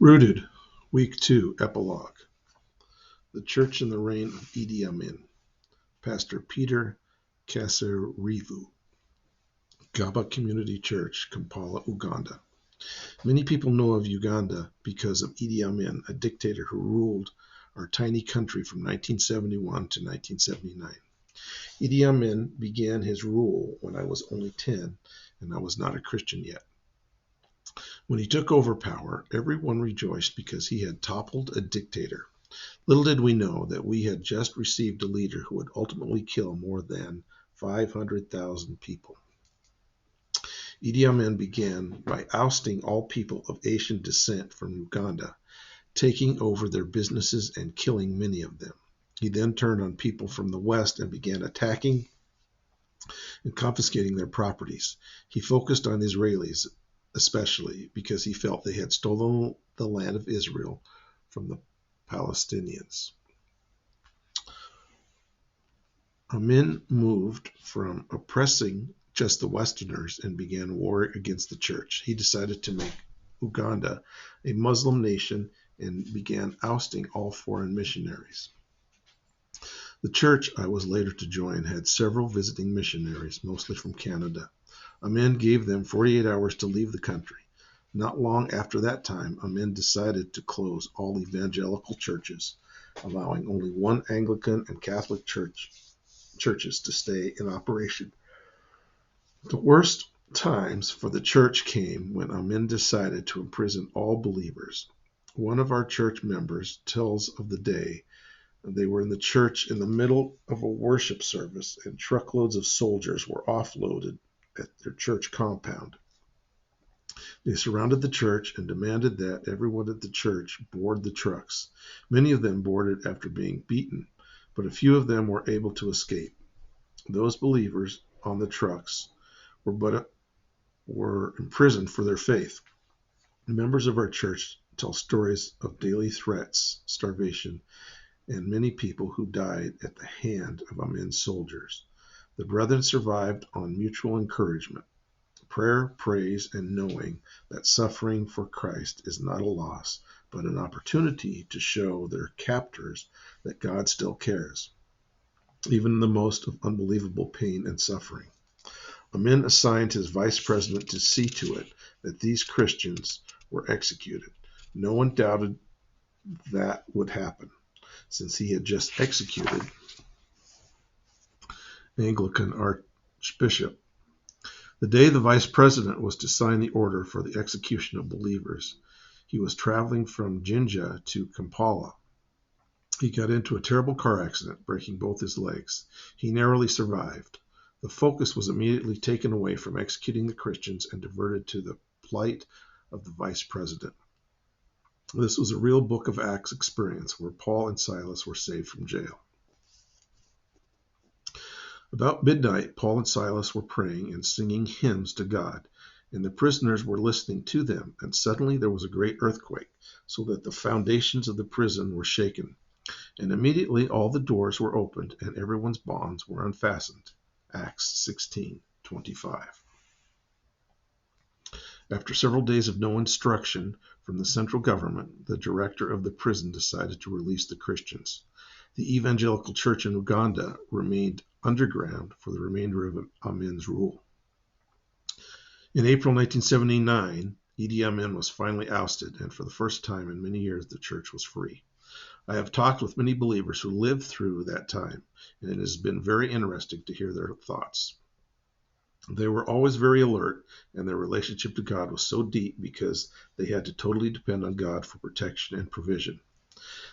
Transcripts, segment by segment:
Rooted, Week 2, Epilogue. The Church in the Reign of Idi Amin. Pastor Peter Kaserivu. Gaba Community Church, Kampala, Uganda. Many people know of Uganda because of Idi Amin, a dictator who ruled our tiny country from 1971 to 1979. Idi Amin began his rule when I was only 10 and I was not a Christian yet. When he took over power, everyone rejoiced because he had toppled a dictator. Little did we know that we had just received a leader who would ultimately kill more than 500,000 people. Idi Amin began by ousting all people of Asian descent from Uganda, taking over their businesses and killing many of them. He then turned on people from the West and began attacking and confiscating their properties. He focused on Israelis, especially because he felt they had stolen the land of Israel from the Palestinians. Amin moved from oppressing just the Westerners and began war against the church. He decided to make Uganda a Muslim nation and began ousting all foreign missionaries. The church I was later to join had several visiting missionaries, mostly from Canada. Amin gave them 48 hours to leave the country. Not long after that time, Amin decided to close all evangelical churches, allowing only one Anglican and Catholic churches to stay in operation. The worst times for the church came when Amin decided to imprison all believers. One of our church members tells of the day they were in the church in the middle of a worship service, and truckloads of soldiers were offloaded at their church compound. They surrounded the church and demanded that everyone at the church board the trucks. Many of them boarded after being beaten, but a few of them were able to escape. Those believers on the trucks were imprisoned for their faith. Members of our church tell stories of daily threats, starvation, and many people who died at the hand of Amin's soldiers. The brethren survived on mutual encouragement, prayer, praise, and knowing that suffering for Christ is not a loss, but an opportunity to show their captors that God still cares, even in the most of unbelievable pain and suffering. Amin assigned his vice president to see to it that these Christians were executed. No one doubted that would happen, since he had just executed Anglican Archbishop. The day the vice president was to sign the order for the execution of believers, he was traveling from Jinja to Kampala. He got into a terrible car accident, breaking both his legs. He narrowly survived. The focus was immediately taken away from executing the Christians and diverted to the plight of the vice president. This was a real Book of Acts experience where Paul and Silas were saved from jail. About midnight, Paul and Silas were praying and singing hymns to God, and the prisoners were listening to them, and suddenly there was a great earthquake, so that the foundations of the prison were shaken. And immediately all the doors were opened, and everyone's bonds were unfastened. Acts 16:25. After several days of no instruction from the central government, the director of the prison decided to release the Christians. The evangelical church in Uganda remained underground for the remainder of Amin's rule. In April 1979, Idi Amin was finally ousted, and for the first time in many years, the church was free. I have talked with many believers who lived through that time, and it has been very interesting to hear their thoughts. They were always very alert, and their relationship to God was so deep because they had to totally depend on God for protection and provision.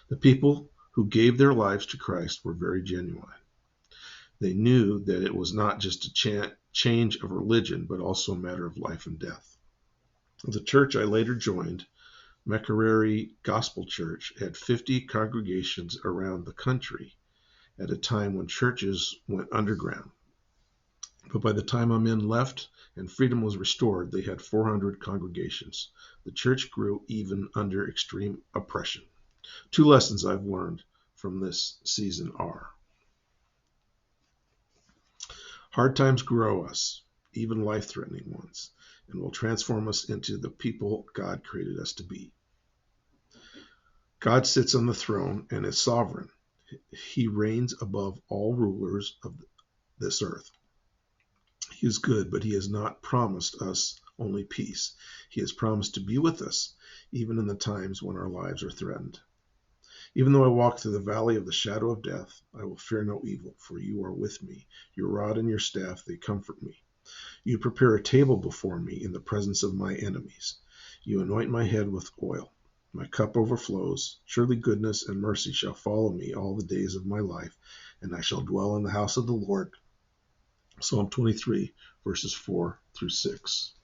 The people who gave their lives to Christ were very genuine. They knew that it was not just a change of religion, but also a matter of life and death. The church I later joined, Makerere Gospel Church, had 50 congregations around the country at a time when churches went underground. But by the time Amin left and freedom was restored, they had 400 congregations. The church grew even under extreme oppression. 2 lessons I've learned from this season are: hard times grow us, even life-threatening ones, and will transform us into the people God created us to be. God sits on the throne and is sovereign. He reigns above all rulers of this earth. He is good, but he has not promised us only peace. He has promised to be with us, even in the times when our lives are threatened. Even though I walk through the valley of the shadow of death, I will fear no evil, for you are with me. Your rod and your staff, they comfort me. You prepare a table before me in the presence of my enemies. You anoint my head with oil. My cup overflows. Surely goodness and mercy shall follow me all the days of my life, and I shall dwell in the house of the Lord. Psalm 23, verses 4 through 6.